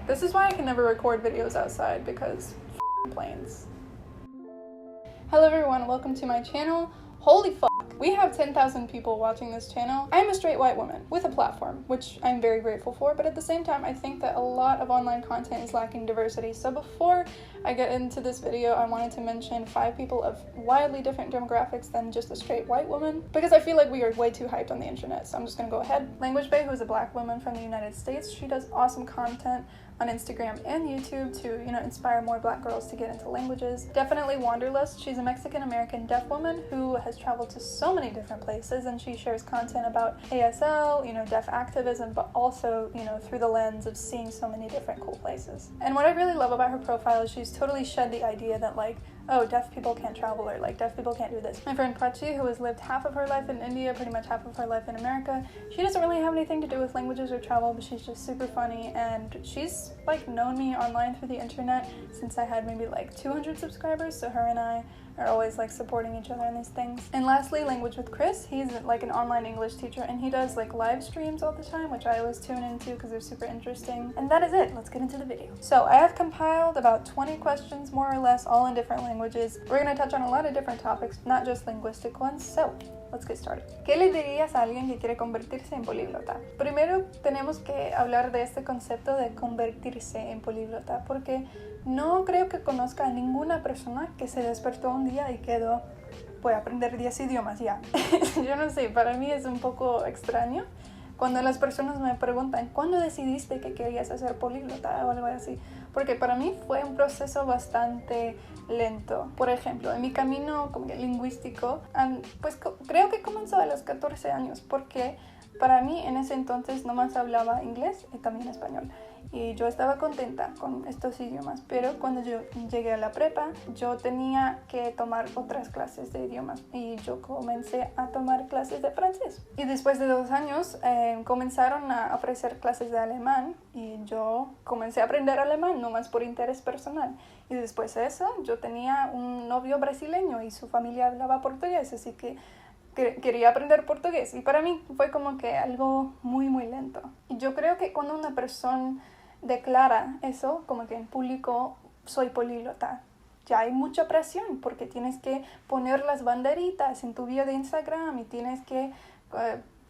This is why I can never record videos outside, because planes. Hello everyone, welcome to my channel. Holy fuck, we have 10,000 people watching this channel. I'm a straight white woman with a platform, which I'm very grateful for, but at the same time, I think that a lot of online content is lacking diversity. So before I get into this video, I wanted to mention 5 people of wildly different demographics than just a straight white woman, because I feel like we are way too hyped on the internet, so I'm just gonna go ahead. Language Bae, who is a black woman from the United States. She does awesome content on Instagram and YouTube to, inspire more black girls to get into languages. Definitely Wanderlust. She's a Mexican-American deaf woman who has traveled to so many different places, and she shares content about ASL, deaf activism, but also, through the lens of seeing so many different cool places. And what I really love about her profile is she's totally shed the idea that oh, deaf people can't travel, or deaf people can't do this. My friend Prachi, who has lived half of her life in India, pretty much half of her life in America, she doesn't really have anything to do with languages or travel, but she's just super funny, and she's known me online through the internet since I had maybe 200 subscribers, so her and I are always supporting each other in these things. And lastly, Language with Chris. He's an online English teacher, and he does live streams all the time, which I always tune into because they're super interesting. And that is it. Let's get into the video. So I have compiled about 20 questions, more or less, all in different languages. We're going to touch on a lot of different topics, not just linguistic ones. So let's get started. ¿Qué le dirías a alguien que quiere convertirse en políglota? Primero tenemos que hablar de este concepto de convertirse en políglota, porque no creo que conozca a ninguna persona que se despertó un día y quedó, voy a aprender 10 idiomas ya. Yo no sé, para mí es un poco extraño cuando las personas me preguntan, ¿cuándo decidiste que querías ser políglota o algo así? Porque para mí fue un proceso bastante lento. Por ejemplo, en mi camino lingüístico, pues creo que comenzó a los 14 años, porque para mí en ese entonces nomás hablaba inglés y también español. Y yo estaba contenta con estos idiomas, pero cuando yo llegué a la prepa, yo tenía que tomar otras clases de idiomas y yo comencé a tomar clases de francés. Y después de 2 años comenzaron a ofrecer clases de alemán y yo comencé a aprender alemán nomás por interés personal. Y después de eso, yo tenía un novio brasileño y su familia hablaba portugués, así que quería aprender portugués. Y para mí fue como que algo muy, muy lento. Y yo creo que cuando una persona declara eso, como que en público, soy políglota, ya hay mucha presión, porque tienes que poner las banderitas en tu bio de Instagram y tienes que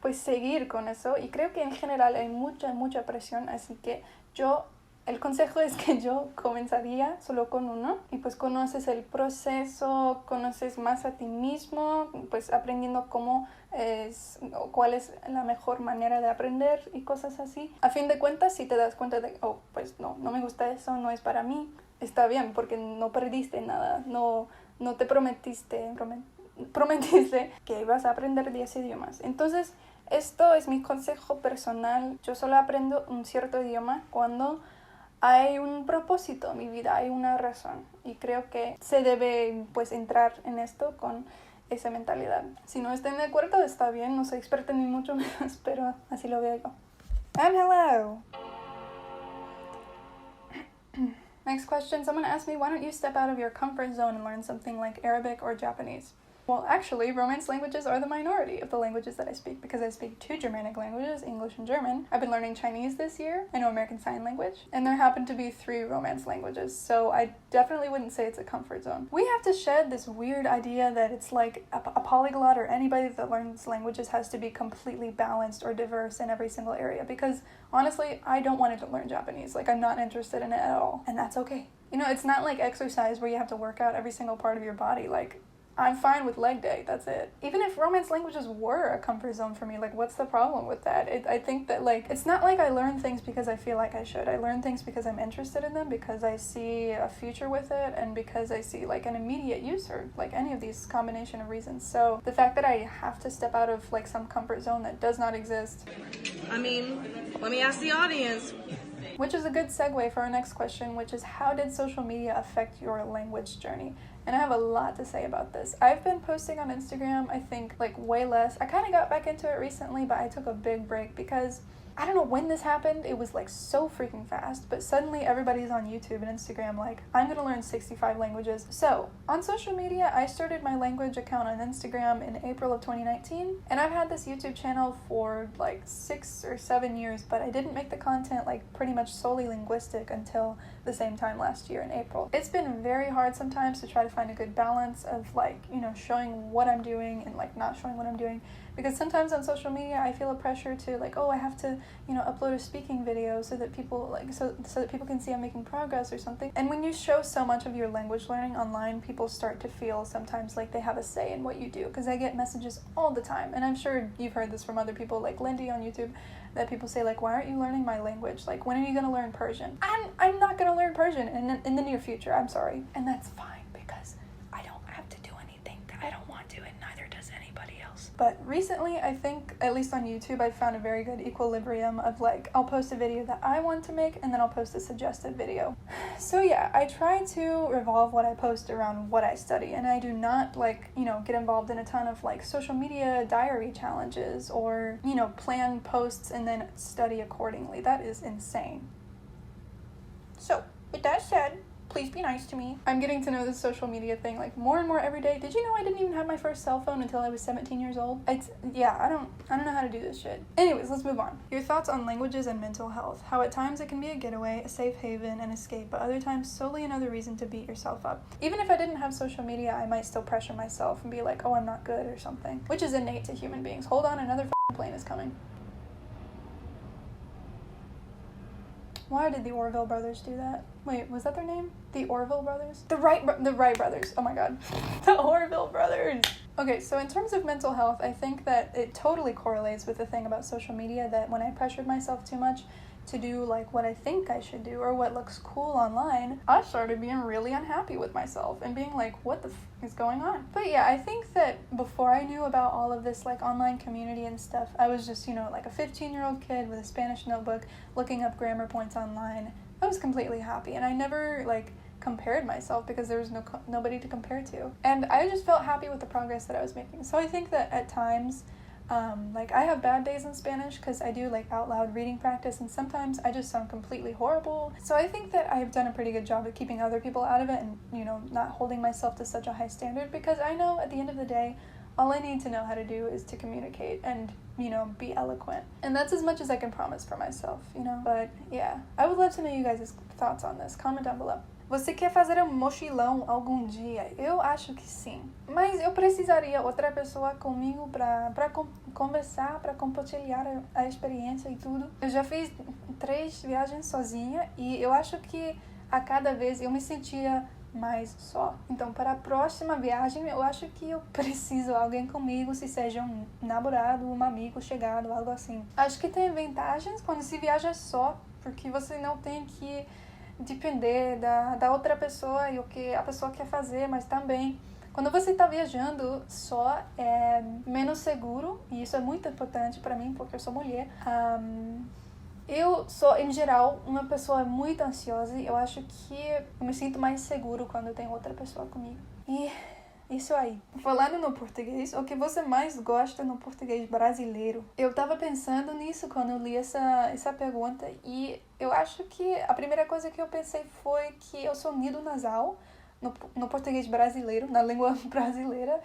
pues seguir con eso, y creo que en general hay mucha presión, así que el consejo es que yo comenzaría solo con uno y pues conoces el proceso, conoces más a ti mismo, pues aprendiendo cuál es la mejor manera de aprender y cosas así. A fin de cuentas, si te das cuenta de, pues no me gusta eso, no es para mí, está bien, porque no perdiste nada, no te prometiste que ibas a aprender 10 idiomas. Entonces, esto es mi consejo personal. Yo solo aprendo un cierto idioma cuando hay un propósito en mi vida, hay una razón, y creo que se debe pues entrar en esto con esa mentalidad. Si no están de acuerdo, está bien, no soy experta ni mucho menos, pero así lo veo yo. And hello! Next question, someone asked me, why don't you step out of your comfort zone and learn something like Arabic or Japanese? Well, actually, Romance languages are the minority of the languages that I speak, because I speak 2 Germanic languages, English and German. I've been learning Chinese this year. I know American Sign Language. And there happen to be 3 Romance languages, so I definitely wouldn't say it's a comfort zone. We have to shed this weird idea that it's like a polyglot, or anybody that learns languages has to be completely balanced or diverse in every single area, because honestly, I don't want to learn Japanese. I'm not interested in it at all, and that's okay. It's not like exercise where you have to work out every single part of your body. I'm fine with leg day, that's it. Even if Romance languages were a comfort zone for me, what's the problem with that? I think that, it's not like I learn things because I feel like I should. I learn things because I'm interested in them, because I see a future with it, and because I see, an immediate use, or, any of these combination of reasons. So the fact that I have to step out of, some comfort zone that does not exist. Let me ask the audience. Which is a good segue for our next question, which is, how did social media affect your language journey? And I have a lot to say about this. I've been posting on Instagram, I think, way less. I kind of got back into it recently, but I took a big break because I don't know when this happened. It was like so freaking fast, but suddenly everybody's on YouTube and Instagram like, I'm gonna learn 65 languages. So on social media, I started my language account on Instagram in April of 2019, and I've had this YouTube channel for like 6 or 7 years, but I didn't make the content like pretty much solely linguistic until the same time last year in April. It's been very hard sometimes to try to find a good balance of like, you know, showing what I'm doing and like not showing what I'm doing, because sometimes on social media I feel a pressure to like, oh, I have to, you know, upload a speaking video so that people like so that people can see I'm making progress or something. And when you show so much of your language learning online, people start to feel sometimes like they have a say in what you do, because I get messages all the time, and I'm sure you've heard this from other people like Lindy on YouTube, that people say like, why aren't you learning my language? Like, when are you gonna learn Persian? I'm not gonna learn Persian in the near future, I'm sorry. And that's fine, because I don't have to do anything that I don't want to, and neither does anybody else. But recently, I think, at least on YouTube, I've found a very good equilibrium of like, I'll post a video that I want to make, and then I'll post a suggested video. So yeah, I try to revolve what I post around what I study, and I do not like, you know, get involved in a ton of like social media diary challenges or, you know, plan posts and then study accordingly. That is insane. So, with that said, please be nice to me. I'm getting to know this social media thing like more and more every day. Did you know I didn't even have my first cell phone until I was 17 years old? Yeah, I don't know how to do this shit. Anyways, let's move on. Your thoughts on languages and mental health. How at times it can be a getaway, a safe haven, an escape, but other times solely another reason to beat yourself up. Even if I didn't have social media, I might still pressure myself and be like, oh, I'm not good or something, which is innate to human beings. Hold on, another plane is coming. Why did the Orville brothers do that? Wait, was that their name? The Orville brothers? The Wright brothers. Oh my god. The Orville brothers. Okay, so in terms of mental health, I think that it totally correlates with the thing about social media, that when I pressured myself too much to do like what I think I should do or what looks cool online, I started being really unhappy with myself and being like, what the is going on? But yeah, I think that before I knew about all of this like online community and stuff, I was just, you know, like a 15-year-old kid with a Spanish notebook looking up grammar points online. I was completely happy, and I never like compared myself because there was nobody to compare to, and I just felt happy with the progress that I was making. So I think that at times like I have bad days in Spanish because I do like out loud reading practice, and sometimes I just sound completely horrible. So I think that I've done a pretty good job at keeping other people out of it and, you know, not holding myself to such a high standard, because I know at the end of the day, all I need to know how to do is to communicate and, you know, be eloquent. And that's as much as I can promise for myself, you know? But yeah, I would love to know you guys' thoughts on this. Comment down below. Você quer fazer um mochilão algum dia? Eu acho que sim. Mas eu precisaria outra pessoa comigo para conversar, para compartilhar a experiência e tudo. Eu já fiz 3 viagens sozinha e eu acho que a cada vez eu me sentia mais só. Então, para a próxima viagem, eu acho que eu preciso de alguém comigo, se seja um namorado, um amigo chegado, algo assim. Acho que tem vantagens quando se viaja só, porque você não tem que depender da outra pessoa e o que a pessoa quer fazer, mas também quando você está viajando só é menos seguro, e isso é muito importante para mim porque eu sou mulher. Eu sou, em geral, uma pessoa muito ansiosa, e eu acho que eu me sinto mais seguro quando tem outra pessoa comigo. E isso aí. Falando no português, o que você mais gosta no português brasileiro? Eu tava pensando nisso quando eu li essa pergunta, e eu acho que a primeira coisa que eu pensei foi que o sonido nasal no português brasileiro, na língua brasileira,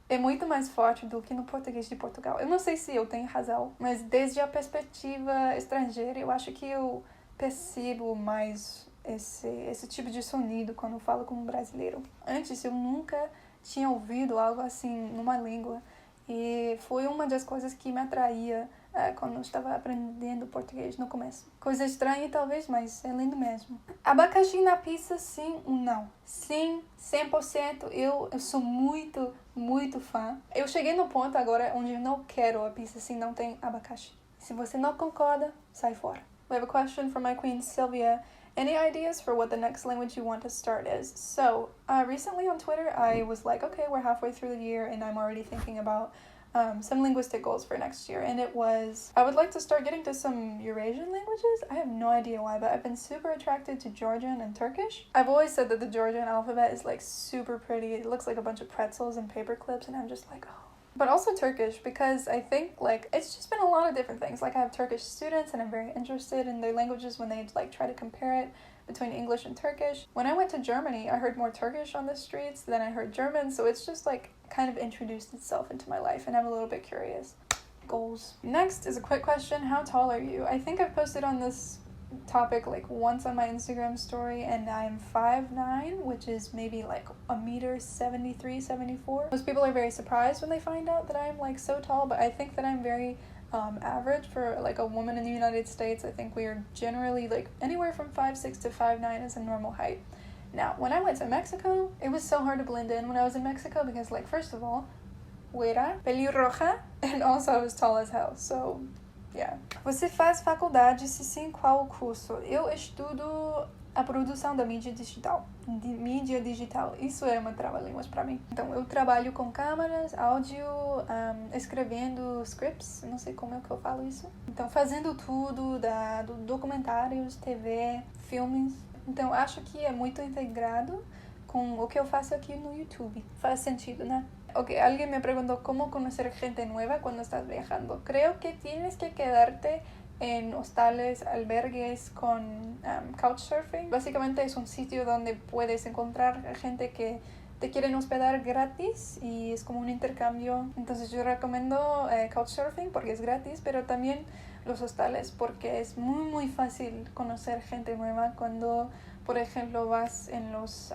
é muito mais forte do que no português de Portugal. Eu não sei se eu tenho razão, mas desde a perspectiva estrangeira, eu acho que eu percebo mais esse tipo de sonido quando eu falo com um brasileiro. Antes eu nunca tinha ouvido algo assim numa língua, e foi uma das coisas que me atraía quando eu estava aprendendo português no começo. Coisa estranha talvez, mas é lindo mesmo. Abacaxi na pizza, sim ou não? Sim, 100%. Eu sou muito, muito fã. Eu cheguei no ponto agora onde eu não quero a pizza se não tem abacaxi. Se você não concorda, sai fora. We have a question from my queen, Sylvia. Any ideas for what the next language you want to start is? So, recently on Twitter, I was like, okay, we're halfway through the year and I'm already thinking about some linguistic goals for next year. And it was, I would like to start getting to some Eurasian languages. I have no idea why, but I've been super attracted to Georgian and Turkish. I've always said that the Georgian alphabet is like super pretty. It looks like a bunch of pretzels and paper clips, and I'm just like, oh, But also Turkish, because I think, like, it's just been a lot of different things. Like, I have Turkish students, and I'm very interested in their languages when they, like, try to compare it between English and Turkish. When I went to Germany, I heard more Turkish on the streets than I heard German, so it's just, like, kind of introduced itself into my life, and I'm a little bit curious. Goals. Next is a quick question. How tall are you? I think I've posted on this topic like once on my Instagram story, and I'm 5'9", which is maybe like 1.73 m, 74. Most people are very surprised when they find out that I'm like so tall, but I think that I'm very average for like a woman in the United States. I think we are generally like anywhere from 5'6" to 5'9" is a normal height. Now, when I went to Mexico, it was so hard to blend in when I was in Mexico because, like, first of all, güera, pelirroja, and also I was tall as hell, so yeah. Você faz faculdade, se sim, qual curso? Eu estudo a produção da mídia digital. Isso é uma trava-línguas pra mim. Então, eu trabalho com câmeras, áudio, escrevendo scripts, não sei como é que eu falo isso. Então, fazendo tudo, do documentários, TV, filmes. Então, acho que é muito integrado com o que eu faço aqui no YouTube. Faz sentido, né? Ok, alguien me preguntó cómo conocer gente nueva cuando estás viajando. Creo que tienes que quedarte en hostales, albergues con couchsurfing. Básicamente es un sitio donde puedes encontrar gente que te quieren hospedar gratis y es como un intercambio. Entonces yo recomiendo couchsurfing porque es gratis, pero también los hostales porque es muy fácil conocer gente nueva cuando, por ejemplo, vas en los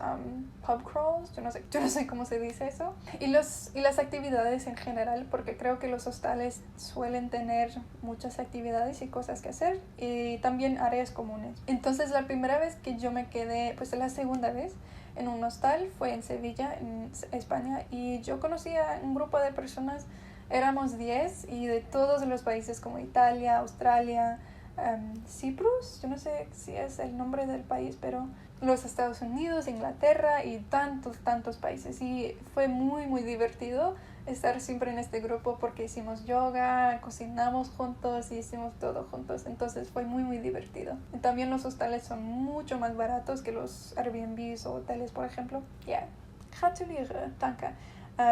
pub crawls, yo no sé cómo se dice eso, y las actividades en general, porque creo que los hostales suelen tener muchas actividades y cosas que hacer, y también áreas comunes. Entonces la primera vez que yo me quedé, pues la segunda vez, en un hostal fue en Sevilla, en España, y yo conocí a un grupo de personas, éramos 10, y de todos los países como Italia, Australia, Cyprus, yo no sé si es el nombre del país, pero los Estados Unidos, Inglaterra y tantos países, y fue muy divertido estar siempre en este grupo porque hicimos yoga, cocinamos juntos y hicimos todo juntos, entonces fue muy divertido. Y también los hostales son mucho más baratos que los Airbnbs o hoteles, por ejemplo. Ja, gratuliere, danke.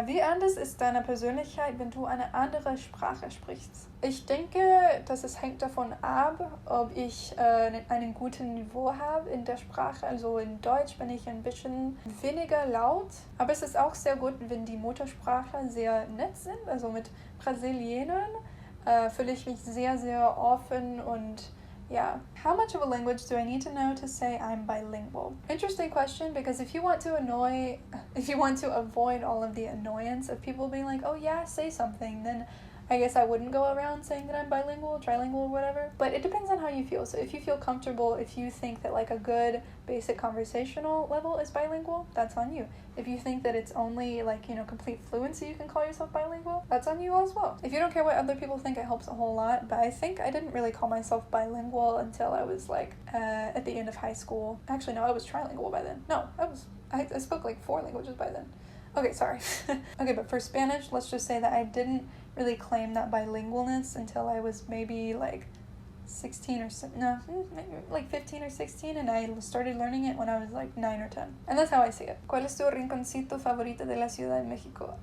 Wie anders ist deine Persönlichkeit, wenn du eine andere Sprache sprichst? Ich denke, dass es hängt davon ab, ob ich einen guten Niveau habe in der Sprache. Also in Deutsch bin ich ein bisschen weniger laut, aber es ist auch sehr gut, wenn die Muttersprachler sehr nett sind. Also mit Brasilianern fühle ich mich sehr offen und yeah. How much of a language do I need to know to say I'm bilingual? Interesting question, because if you want to avoid all of the annoyance of people being like, oh yeah, say something, then I guess I wouldn't go around saying that I'm bilingual, trilingual, whatever. But it depends on how you feel. So if you feel comfortable, if you think that like a good basic conversational level is bilingual, that's on you. If you think that it's only like, you know, complete fluency, you can call yourself bilingual, that's on you as well. If you don't care what other people think, it helps a whole lot. But I think I didn't really call myself bilingual until I was like at the end of high school. Actually, no, I was trilingual by then. No, I spoke like 4 languages by then. Okay, sorry. Okay, but for Spanish, let's just say that I didn't really claim that bilingualness until I was maybe like 16 or maybe like 15 or 16, and I started learning it when I was like 9 or 10. And that's how I see it. ¿Cuál es tu rinconcito favorito de la Ciudad de México?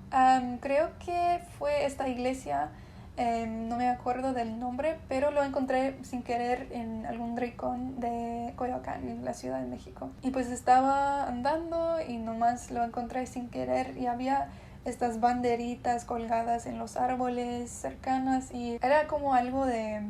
Creo que fue esta iglesia, no me acuerdo del nombre, pero lo encontré sin querer en algún rincón de Coyoacán, en la Ciudad de México. Y pues estaba andando y nomás lo encontré sin querer y había estas banderitas colgadas en los árboles cercanas y era como algo de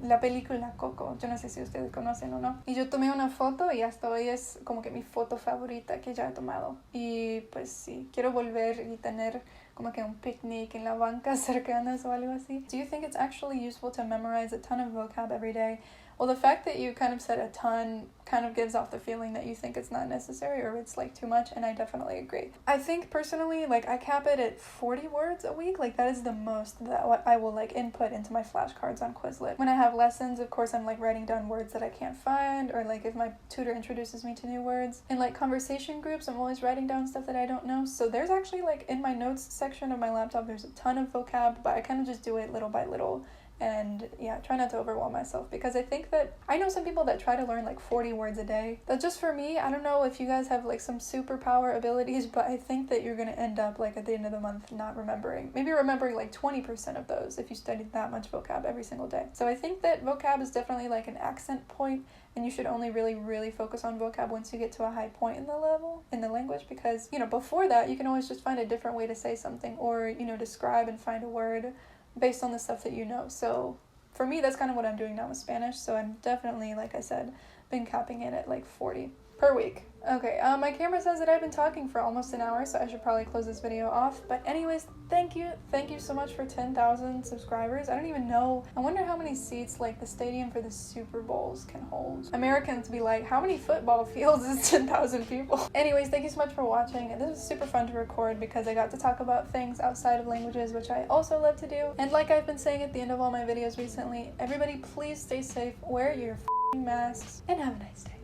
la película Coco. Yo no sé si ustedes conocen o no. Y yo tomé una foto y hasta hoy es como que mi foto favorita que ya he tomado. Y pues sí, quiero volver y tener como que un picnic en la banca cercanas o algo así. Do you think it's actually useful to memorize a ton of vocab every day? Well, the fact that you kind of said a ton kind of gives off the feeling that you think it's not necessary or it's like too much, and I definitely agree. I think personally, like I cap it at 40 words a week. Like that is the most that I will like input into my flashcards on Quizlet. When I have lessons, of course, I'm like writing down words that I can't find, or like if my tutor introduces me to new words. In like conversation groups, I'm always writing down stuff that I don't know. So there's actually like in my notes section of my laptop, there's a ton of vocab, but I kind of just do it little by little And yeah, try not to overwhelm myself, because I think that I know some people that try to learn like 40 words a day. But just for me, I don't know if you guys have like some superpower abilities, but I think that you're gonna end up like at the end of the month not remembering. Maybe remembering like 20% of those if you studied that much vocab every single day. So I think that vocab is definitely like an accent point, and you should only really focus on vocab once you get to a high point in the level, in the language, because, you know, before that, you can always just find a different way to say something, or, you know, describe and find a word based on the stuff that you know. So for me, that's kind of what I'm doing now with Spanish. So I'm definitely, like I said, been capping it at like 40 per week. Okay, my camera says that I've been talking for almost an hour, so I should probably close this video off. But anyways, thank you so much for 10,000 subscribers. I don't even know. I wonder how many seats like the stadium for the Super Bowls can hold. Americans be like, how many football fields is 10,000 people? Anyways, thank you so much for watching. This was super fun to record because I got to talk about things outside of languages, which I also love to do. And like I've been saying at the end of all my videos recently, everybody please stay safe, wear your masks, and have a nice day.